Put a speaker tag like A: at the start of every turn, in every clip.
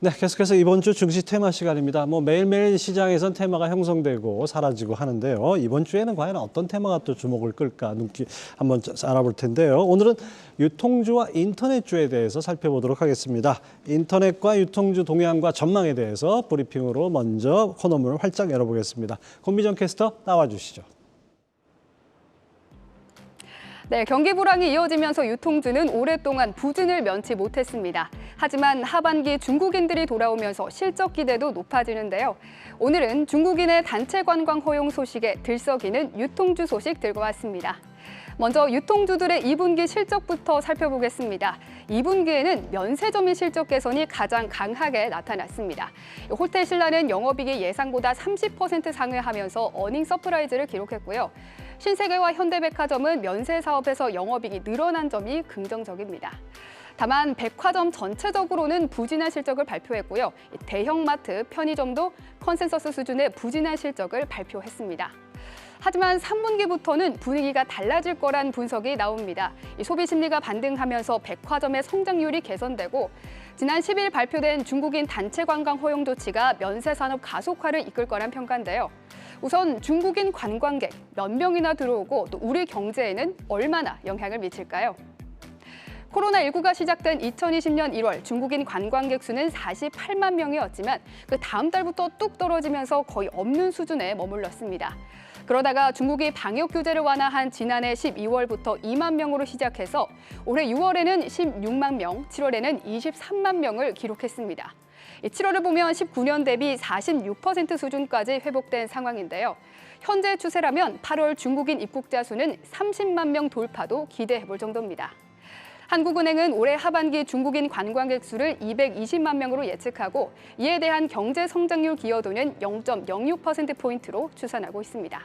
A: 네, 계속해서 이번 주 증시 테마 시간입니다. 매일매일 시장에선 테마가 형성되고 사라지고 하는데요. 이번 주에는 과연 어떤 테마가 또 주목을 끌까 한번 알아볼 텐데요. 오늘은 유통주와 인터넷주에 대해서 살펴보도록 하겠습니다. 인터넷과 유통주 동향과 전망에 대해서 브리핑으로 먼저 코너문을 활짝 열어보겠습니다. 권미정 캐스터 나와주시죠.
B: 네, 경기 불황이 이어지면서 유통주는 오랫동안 부진을 면치 못했습니다. 하지만 하반기 중국인들이 돌아오면서 실적 기대도 높아지는데요. 오늘은 중국인의 단체 관광 허용 소식에 들썩이는 유통주 소식 들고 왔습니다. 먼저 유통주들의 2분기 실적부터 살펴보겠습니다. 2분기에는 면세점의 실적 개선이 가장 강하게 나타났습니다. 호텔신라는 영업이익이 예상보다 30% 상회하면서 어닝 서프라이즈를 기록했고요. 신세계와 현대백화점은 면세 사업에서 영업이익이 늘어난 점이 긍정적입니다. 다만 백화점 전체적으로는 부진한 실적을 발표했고요. 대형마트, 편의점도 컨센서스 수준의 부진한 실적을 발표했습니다. 하지만 3분기부터는 분위기가 달라질 거란 분석이 나옵니다. 소비 심리가 반등하면서 백화점의 성장률이 개선되고 지난 10일 발표된 중국인 단체 관광 허용 조치가 면세 산업 가속화를 이끌 거란 평가인데요. 우선 중국인 관광객 몇 명이나 들어오고 또 우리 경제에는 얼마나 영향을 미칠까요? 코로나19가 시작된 2020년 1월 중국인 관광객 수는 48만 명이었지만 그 다음 달부터 뚝 떨어지면서 거의 없는 수준에 머물렀습니다. 그러다가 중국이 방역 규제를 완화한 지난해 12월부터 2만 명으로 시작해서 올해 6월에는 16만 명, 7월에는 23만 명을 기록했습니다. 7월을 보면 19년 대비 46% 수준까지 회복된 상황인데요. 현재 추세라면 8월 중국인 입국자 수는 30만 명 돌파도 기대해 볼 정도입니다. 한국은행은 올해 하반기 중국인 관광객 수를 220만 명으로 예측하고 이에 대한 경제 성장률 기여도는 0.06%포인트로 추산하고 있습니다.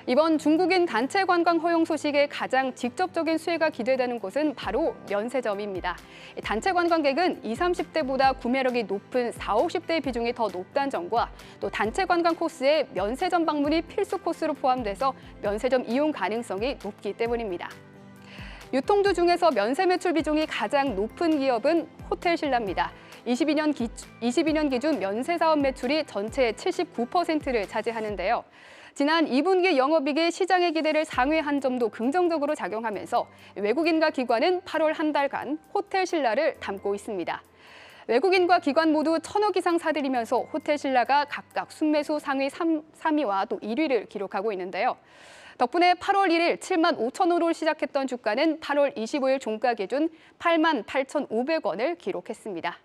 B: 이번 중국인 단체 관광 허용 소식에 가장 직접적인 수혜가 기대되는 곳은 바로 면세점입니다. 단체 관광객은 20, 30대보다 구매력이 높은 40, 50대의 비중이 더 높다는 점과 또 단체 관광 코스에 면세점 방문이 필수 코스로 포함돼서 면세점 이용 가능성이 높기 때문입니다. 유통주 중에서 면세 매출 비중이 가장 높은 기업은 호텔신라입니다. 22년 기준 면세 사업 매출이 전체의 79%를 차지하는데요. 지난 2분기 영업이익이 시장의 기대를 상회한 점도 긍정적으로 작용하면서 외국인과 기관은 8월 한 달간 호텔신라를 담고 있습니다. 외국인과 기관 모두 1,000억 이상 사들이면서 호텔신라가 각각 순매수 상위 3위와 또 1위를 기록하고 있는데요. 덕분에 8월 1일 7만 5천 원으로 시작했던 주가는 8월 25일 종가 기준 8만 8,500원을 기록했습니다.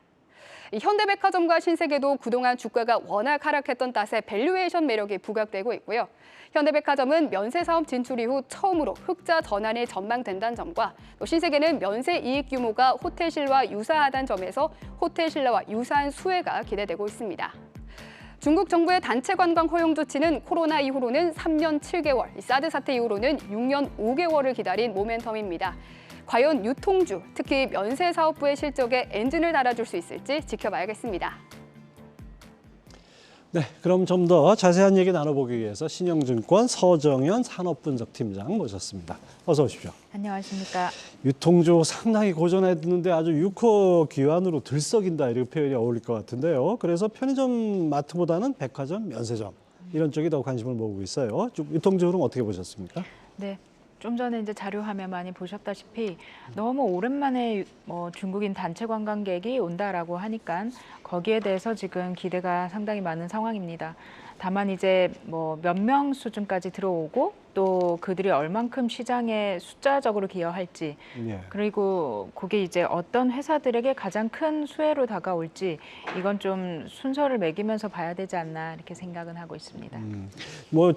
B: 현대백화점과 신세계도 그동안 주가가 워낙 하락했던 탓에 밸류에이션 매력이 부각되고 있고요. 현대백화점은 면세 사업 진출 이후 처음으로 흑자 전환이 전망된다는 점과 또 신세계는 면세 이익 규모가 호텔신라와 유사하다는 점에서 호텔신라와 유사한 수혜가 기대되고 있습니다. 중국 정부의 단체 관광 허용 조치는 코로나 이후로는 3년 7개월, 사드 사태 이후로는 6년 5개월을 기다린 모멘텀입니다. 과연 유통주, 특히 면세 사업부의 실적에 엔진을 달아줄 수 있을지 지켜봐야겠습니다.
A: 네, 그럼 좀 더 자세한 얘기 나눠보기 위해서 신영증권 서정현 산업분석팀장 모셨습니다. 어서 오십시오.
C: 안녕하십니까.
A: 유통주 상당히 고전했는데 아주 유효기환으로 들썩인다 이렇게 표현이 어울릴 것 같은데요. 그래서 편의점 마트보다는 백화점, 면세점 이런 쪽이 더 관심을 모으고 있어요. 유통주 흐름 어떻게 보셨습니까?
C: 네. 좀 전에 이제 자료 화면 많이 보셨다시피 너무 오랜만에 중국인 단체 관광객이 온다라고 하니까 거기에 대해서 지금 기대가 상당히 많은 상황입니다. 다만 이제 몇 명 수준까지 들어오고 또 그들이 얼만큼 시장에 숫자적으로 기여할지 그리고 그게 이제 어떤 회사들에게 가장 큰 수혜로 다가올지 이건 좀 순서를 매기면서 봐야 되지 않나 이렇게 생각은 하고 있습니다.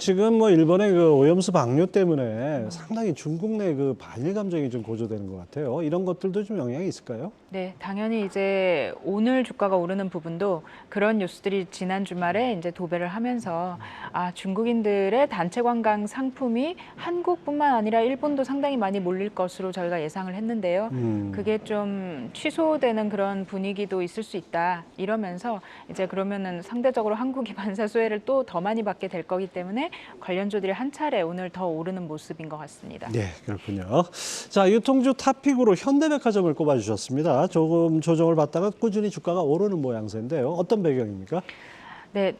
A: 지금 일본의 그 오염수 방류 때문에 상당히 중국 내 그 반일 감정이 좀 고조되는 것 같아요. 이런 것들도 좀 영향이 있을까요?
C: 네, 당연히 이제 오늘 주가가 오르는 부분도 그런 뉴스들이 지난 주말에 이제 도배를 하면서 하면서 중국인들의 단체 관광 상품이 한국뿐만 아니라 일본도 상당히 많이 몰릴 것으로 저희가 예상을 했는데요. 그게 좀 취소되는 그런 분위기도 있을 수 있다. 이러면서 이제 그러면은 상대적으로 한국이 반사 수혜를 또 더 많이 받게 될 거기 때문에 관련주들이 한 차례 오늘 더 오르는 모습인 것 같습니다.
A: 네, 그렇군요. 자, 유통주 탑픽으로 현대백화점을 꼽아주셨습니다. 조금 조정을 받다가 꾸준히 주가가 오르는 모양새인데요. 어떤 배경입니까?
C: 네,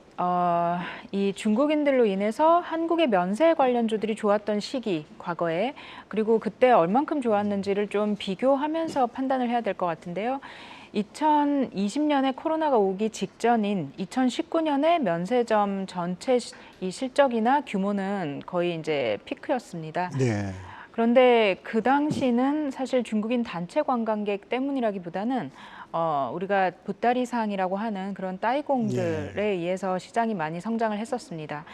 C: 이 중국인들로 인해서 한국의 면세 관련주들이 좋았던 시기, 과거에, 그리고 그때 얼만큼 좋았는지를 좀 비교하면서 판단을 해야 될 것 같은데요. 2020년에 코로나가 오기 직전인 2019년에 면세점 전체 이 실적이나 규모는 거의 이제 피크였습니다.
A: 네.
C: 그런데 그 당시는 사실 중국인 단체 관광객 때문이라기보다는 우리가 보따리 상이라고 하는 그런 따이공들에 의해서 시장이 많이 성장을 했었습니다.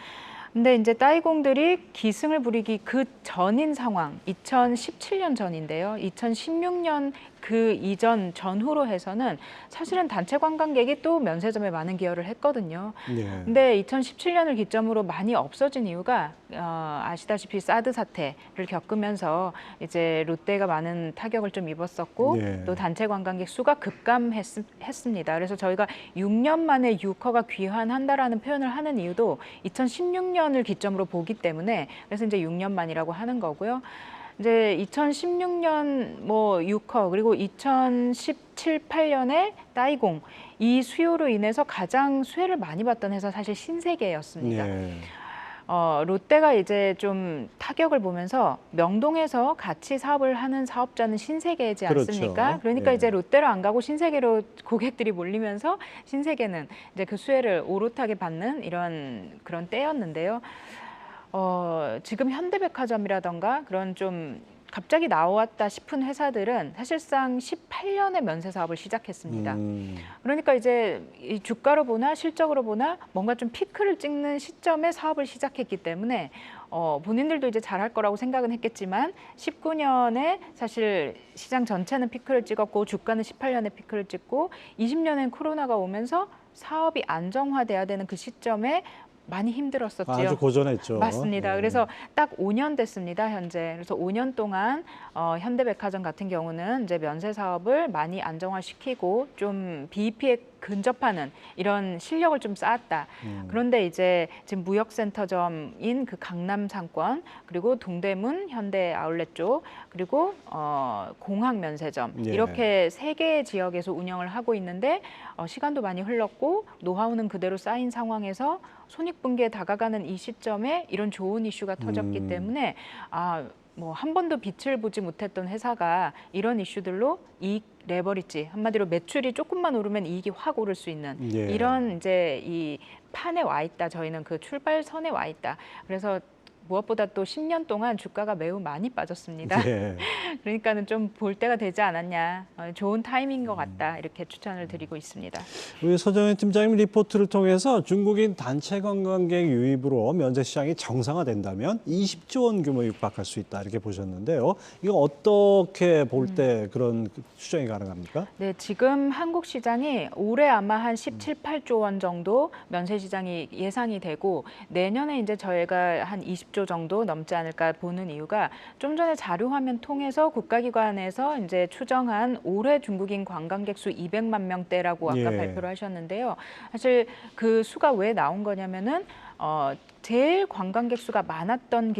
C: 근데 이제 따이공들이 기승을 부리기 그 전인 상황, 2017년 전인데요. 2016년 그 이전 전후로 해서는 사실은 단체 관광객이 또 면세점에 많은 기여를 했거든요.
A: 네.
C: 근데 2017년을 기점으로 많이 없어진 이유가 아시다시피 사드 사태를 겪으면서 이제 롯데가 많은 타격을 좀 입었었고
A: 네.
C: 또 단체 관광객 수가 급감했습니다. 그래서 저희가 6년 만에 유커가 귀환한다라는 표현을 하는 이유도 2016년을 기점으로 보기 때문에 그래서 이제 6년 만이라고 하는 거고요. 이제 2016년 유커 그리고 2017, 18년에 따이공 이 수요로 인해서 가장 수혜를 많이 받던 회사 사실 신세계였습니다.
A: 네.
C: 롯데가 이제 좀 타격을 보면서 명동에서 같이 사업을 하는 사업자는 신세계이지 않습니까?
A: 그렇죠.
C: 그러니까
A: 예.
C: 이제 롯데로 안 가고 신세계로 고객들이 몰리면서 신세계는 이제 그 수혜를 오롯하게 받는 그런 때였는데요. 지금 현대백화점이라던가 그런 좀 갑자기 나왔다 싶은 회사들은 사실상 18년에 면세 사업을 시작했습니다. 그러니까 이제 이 주가로 보나 실적으로 보나 뭔가 좀 피크를 찍는 시점에 사업을 시작했기 때문에 본인들도 이제 잘할 거라고 생각은 했겠지만 19년에 사실 시장 전체는 피크를 찍었고 주가는 18년에 피크를 찍고 20년엔 코로나가 오면서 사업이 안정화돼야 되는 그 시점에 많이 힘들었었죠.
A: 아주 고전했죠.
C: 맞습니다.
A: 네.
C: 그래서 딱 5년 됐습니다, 현재. 그래서 5년 동안 현대백화점 같은 경우는 이제 면세 사업을 많이 안정화시키고 좀 BEP에 근접하는 이런 실력을 좀 쌓았다. 그런데 이제 지금 무역센터점인 그 강남 상권 그리고 동대문 현대 아울렛 쪽 그리고 공항 면세점
A: 예.
C: 이렇게 3개의 지역에서 운영을 하고 있는데 시간도 많이 흘렀고 노하우는 그대로 쌓인 상황에서 손익분기에 다가가는 이 시점에 이런 좋은 이슈가 터졌기 때문에 한 번도 빛을 보지 못했던 회사가 이런 이슈들로 이익 레버리지 한마디로 매출이 조금만 오르면 이익이 확 오를 수 있는
A: 예.
C: 이런 이제 이 판에 와 있다. 저희는 그 출발선에 와 있다. 그래서 무엇보다 또 10년 동안 주가가 매우 많이 빠졌습니다.
A: 예.
C: 그러니까는 좀 볼 때가 되지 않았냐. 좋은 타이밍인 것 같다. 이렇게 추천을 드리고 있습니다.
A: 우리 서정현 팀장님 리포트를 통해서 중국인 단체 관광객 유입으로 면세 시장이 정상화된다면 20조 원 규모 육박할 수 있다 이렇게 보셨는데요. 이거 어떻게 볼 때 그런 추정이 가능합니까?
C: 네, 지금 한국 시장이 올해 아마 한 17, 8조 원 정도 면세 시장이 예상이 되고 내년에 이제 저희가 한 20조 정도 넘지 않을까 보는 이유가 좀 전에 자료 화면 통해서 국가기관에서 이제 추정한 올해 중국인 관광객 수 200만 명대라고 아까
A: 예.
C: 발표를 하셨는데요. 사실 그 수가 왜 나온 거냐면은 제일 관광객 수가 많았던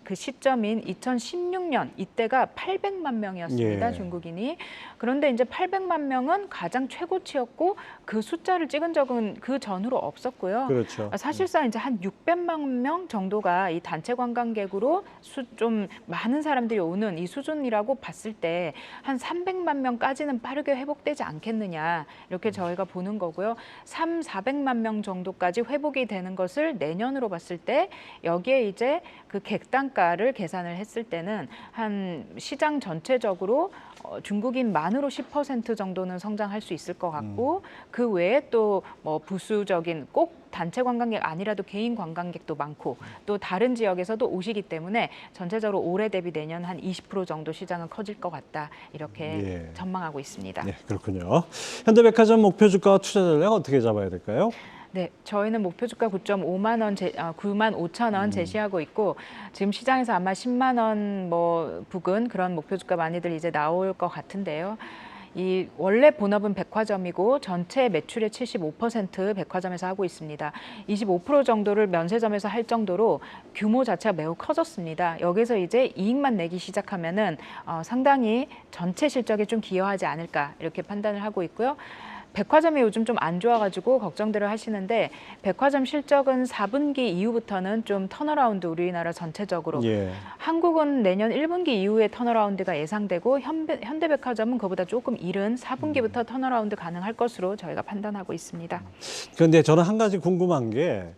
C: 그 시점인 2016년 이때가 800만 명이었습니다.
A: 예.
C: 중국인이. 그런데 이제 800만 명은 가장 최고치였고 그 숫자를 찍은 적은 그 전후로 없었고요.
A: 그렇죠.
C: 사실상 이제 한 600만 명 정도가 이 단체 관광객으로 좀 많은 사람들이 오는 이 수준이라고 봤을 때 한 300만 명까지는 빠르게 회복되지 않겠느냐 이렇게 저희가 보는 거고요. 400만 명 정도까지 회복이 되는 것을 내년으로 봤을 때 여기에 이제 그 객단가를 계산을 했을 때는 한 시장 전체적으로 중국인 만으로 10% 정도는 성장할 수 있을 것 같고 그 외에 또 뭐 부수적인 꼭 단체 관광객 아니라도 개인 관광객도 많고 또 다른 지역에서도 오시기 때문에 전체적으로 올해 대비 내년 한 20% 정도 시장은 커질 것 같다 이렇게
A: 예.
C: 전망하고 있습니다.
A: 네, 그렇군요. 현대백화점 목표 주가와 투자 전략 어떻게 잡아야 될까요?
C: 네, 저희는 목표 주가 9.5만 원, 9만 5천 원 제시하고 있고 지금 시장에서 아마 10만 원 뭐 부근 그런 목표 주가 많이들 이제 나올 것 같은데요. 이 원래 본업은 백화점이고 전체 매출의 75% 백화점에서 하고 있습니다. 25% 정도를 면세점에서 할 정도로 규모 자체가 매우 커졌습니다. 여기서 이제 이익만 내기 시작하면은 상당히 전체 실적에 좀 기여하지 않을까 이렇게 판단을 하고 있고요. 백화점이 요즘 좀 안 좋아가지고 걱정들을 하시는데 백화점 실적은 4분기 이후부터는 좀 턴어라운드 우리나라 전체적으로
A: 예.
C: 한국은 내년 1분기 이후에 턴어라운드가 예상되고 현대백화점은 그보다 조금 이른 4분기부터 턴어라운드 가능할 것으로 저희가 판단하고 있습니다.
A: 그런데 저는 한 가지 궁금한 게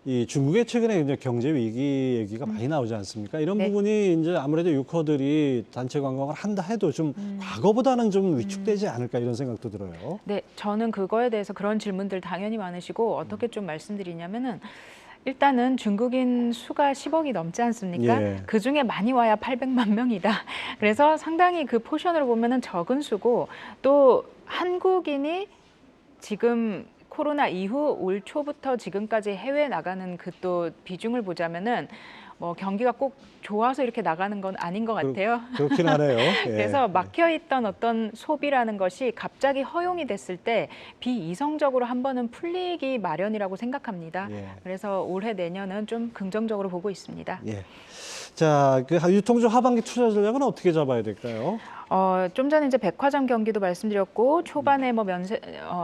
A: 이 중국의 최근에 이제 경제 위기 얘기가 많이 나오지 않습니까? 이런
C: 네.
A: 부분이 이제 아무래도 유커들이 단체 관광을 한다 해도 좀 과거보다는 좀 위축되지 않을까 이런 생각도 들어요.
C: 네, 저는 그거에 대해서 그런 질문들 당연히 많으시고 어떻게 좀 말씀드리냐면은 일단은 중국인 수가 10억이 넘지 않습니까?
A: 예.
C: 그중에 많이 와야 800만 명이다. 그래서 상당히 그 포션으로 보면은 적은 수고 또 한국인이 지금 코로나 이후 올 초부터 지금까지 해외 나가는 그 또 비중을 보자면은 뭐 경기가 꼭 좋아서 이렇게 나가는 건 아닌 것 같아요.
A: 그렇긴 하네요. 예.
C: 그래서 막혀있던 어떤 소비라는 것이 갑자기 허용이 됐을 때 비이성적으로 한 번은 풀리기 마련이라고 생각합니다.
A: 예.
C: 그래서 올해 내년은 좀 긍정적으로 보고 있습니다.
A: 예. 자, 그 유통주 하반기 투자 전략은 어떻게 잡아야 될까요?
C: 좀 전에 이제 백화점 경기도 말씀드렸고 초반에 뭐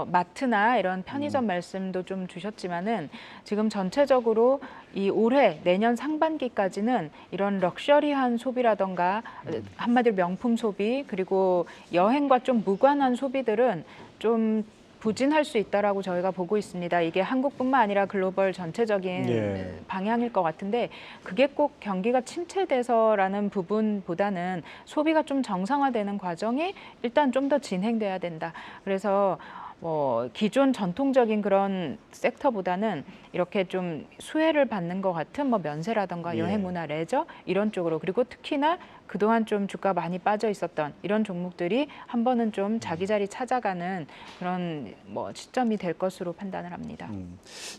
C: 마트나 이런 편의점 말씀도 좀 주셨지만은 지금 전체적으로 이 올해 내년 상반기까지는 이런 럭셔리한 소비라던가 한마디로 명품 소비 그리고 여행과 좀 무관한 소비들은 좀 부진할 수 있다라고 저희가 보고 있습니다. 이게 한국뿐만 아니라 글로벌 전체적인
A: 예.
C: 방향일 것 같은데 그게 꼭 경기가 침체돼서라는 부분보다는 소비가 좀 정상화되는 과정이 일단 좀 더 진행돼야 된다. 그래서 뭐 기존 전통적인 그런 섹터보다는 이렇게 좀 수혜를 받는 것 같은 뭐 면세라던가
A: 예.
C: 여행 문화 레저 이런 쪽으로 그리고 특히나 그동안 좀 주가 많이 빠져 있었던 이런 종목들이 한 번은 좀 자기 자리 찾아가는 그런 뭐 시점이 될 것으로 판단을 합니다.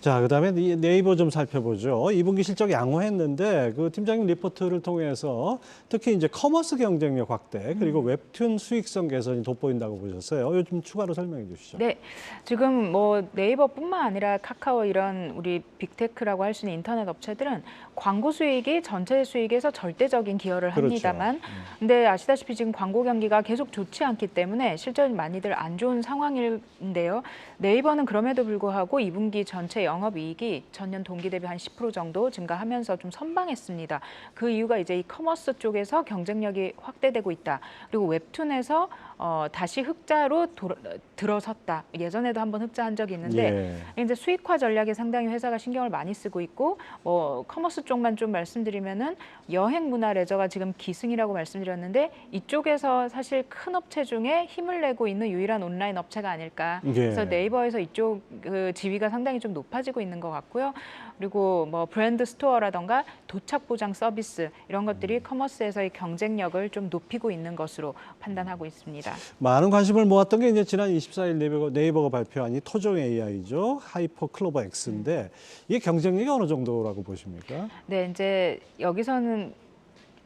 A: 자, 그다음에 네이버 좀 살펴보죠. 2분기 실적 양호했는데 그 팀장님 리포트를 통해서 특히 이제 커머스 경쟁력 확대 그리고 웹툰 수익성 개선이 돋보인다고 보셨어요. 요즘 추가로 설명해 주시죠.
C: 네, 지금 뭐 네이버뿐만 아니라 카카오 이런 우리 빅테크라고 할 수 있는 인터넷 업체들은 광고 수익이 전체 수익에서 절대적인 기여를
A: 그렇죠.
C: 합니다만, 근데 아시다시피 지금 광고 경기가 계속 좋지 않기 때문에 실적이 많이들 안 좋은 상황인데요. 네이버는 그럼에도 불구하고 2분기 전체 영업이익이 전년 동기 대비 한 10% 정도 증가하면서 좀 선방했습니다. 그 이유가 이제 이 커머스 쪽에서 경쟁력이 확대되고 있다. 그리고 웹툰에서 다시 흑자로 들어섰다. 예전에도 한번 흑자한 적이 있는데 이제 수익화 전략에 상당히 회사가 신경을 많이 쓰고 있고 뭐 커머스 쪽만 좀 말씀드리면은 여행 문화 레저가 지금 기승이라고 말씀드렸는데 이쪽에서 사실 큰 업체 중에 힘을 내고 있는 유일한 온라인 업체가 아닐까. 그래서 네이버에서 이쪽 그 지위가 상당히 좀 높아지고 있는 것 같고요. 그리고 뭐 브랜드 스토어라던가 도착 보장 서비스 이런 것들이 커머스에서의 경쟁력을 좀 높이고 있는 것으로 판단하고 있습니다.
A: 많은 관심을 모았던 게 이제 지난 24일 네이버가 발표한 이 토종 AI죠. 하이퍼 클로버 X인데 이게 경쟁력이 어느 정도라고 보십니까?
C: 네, 이제 여기서는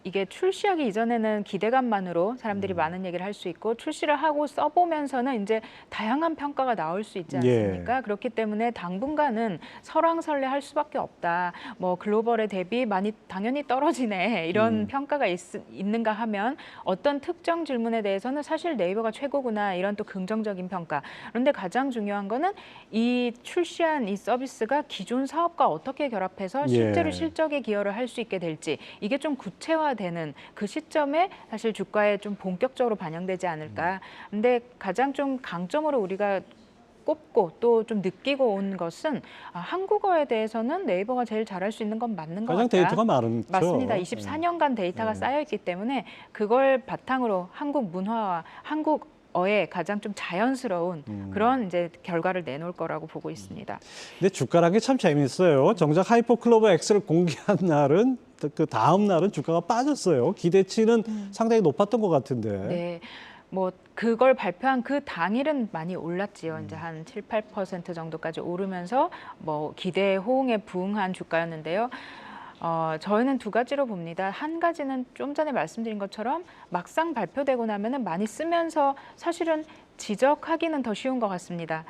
C: 이게 출시하기 이전에는 기대감만으로 사람들이 많은 얘기를 할 수 있고 출시를 하고 써보면서는 이제 다양한 평가가 나올 수 있지 않습니까? 그렇기 때문에 당분간은 설왕설래할 수밖에 없다. 뭐 글로벌에 대비 많이 당연히 떨어지네 이런 평가가 있는가 하면 어떤 특정 질문에 대해서는 사실 네이버가 최고구나 이런 또 긍정적인 평가. 그런데 가장 중요한 거는 이 출시한 이 서비스가 기존 사업과 어떻게 결합해서 실제로 실적에 기여를 할 수 있게 될지 이게 좀 구체화 되는 그 시점에 사실 주가에 좀 본격적으로 반영되지 않을까. 근데 가장 좀 강점으로 우리가 꼽고 또 좀 느끼고 온 것은 한국어에 대해서는 네이버가 제일 잘할 수 있는 건 맞는 것 같다.
A: 가장 데이터가 많죠.
C: 맞습니다. 24년간 데이터가 쌓여 있기 때문에 그걸 바탕으로 한국 문화와 한국어에 가장 좀 자연스러운 그런 이제 결과를 내놓을 거라고 보고 있습니다.
A: 근데 주가란 게 참 재밌어요. 정작 하이퍼 클로버 X를 공개한 날은 그 다음 날은 주가가 빠졌어요. 기대치는 상당히 높았던 것 같은데.
C: 네, 뭐 그걸 발표한 그 당일은 많이 올랐지요. 이제 한 7, 8% 정도까지 오르면서 뭐 기대에 호응에 부응한 주가였는데요. 저희는 두 가지로 봅니다. 한 가지는 좀 전에 말씀드린 것처럼 막상 발표되고 나면은 많이 쓰면서 사실은 지적하기는 더 쉬운 것 같습니다.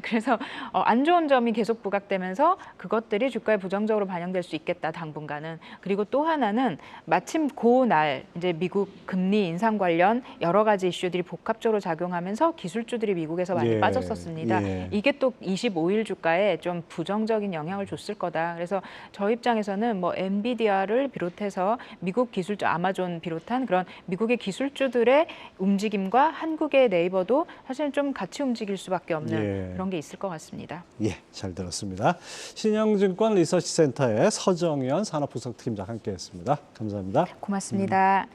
C: 그래서 안 좋은 점이 계속 부각되면서 그것들이 주가에 부정적으로 반영될 수 있겠다, 당분간은. 그리고 또 하나는 마침 그날 이제 미국 금리 인상 관련 여러 가지 이슈들이 복합적으로 작용하면서 기술주들이 미국에서 많이
A: 예,
C: 빠졌었습니다.
A: 예.
C: 이게 또 25일 주가에 좀 부정적인 영향을 줬을 거다. 그래서 저희 입장에서는 뭐 엔비디아를 비롯해서 미국 기술주, 아마존 비롯한 그런 미국의 기술주들의 움직임과 한국의 네이버도 사실 좀 같이 움직일 수밖에 없는
A: 예.
C: 그런 게 있을 것 같습니다.
A: 예, 잘 들었습니다. 신영증권 리서치센터의 서정연 산업분석팀장 함께했습니다. 감사합니다.
C: 고맙습니다.